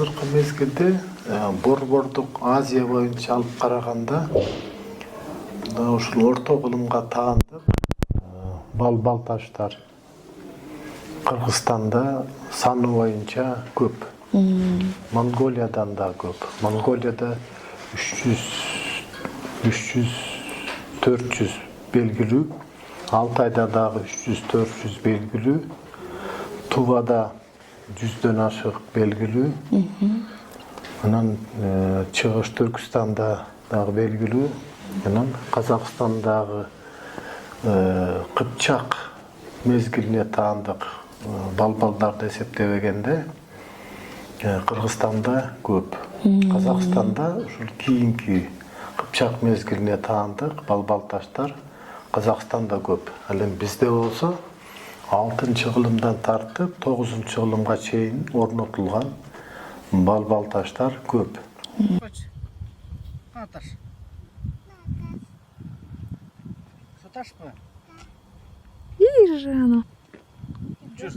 азыркы мезгилде борбордук Азия боюнча алып караганда мына ушул орто кылымга таандык балбал таштар Кыргызстанда саны боюнча көп. Монголиядан да көп. Монголияда 300-400 белгилүү, Алтайда дагы 300-400 белгилүү, Тувада 100дөн ашык белгилүү. Анан Чыгыш Түркүстанда дагы белгилүү. Анан Казакстандагы Кыпчак мезгилине таандык балбалдарды эсептебегенде Кыргызстанда көп. Казакстанда ушул кийинки Кыпчак мезгилине таандык балбал таштар Казакстанда көп. Ал эми бизде болсо 6-кылымдан тартып 9-кылымга чейин орнотулган балбал таштар көп. Аташ. Саташ mı? İyi canım. Жүр.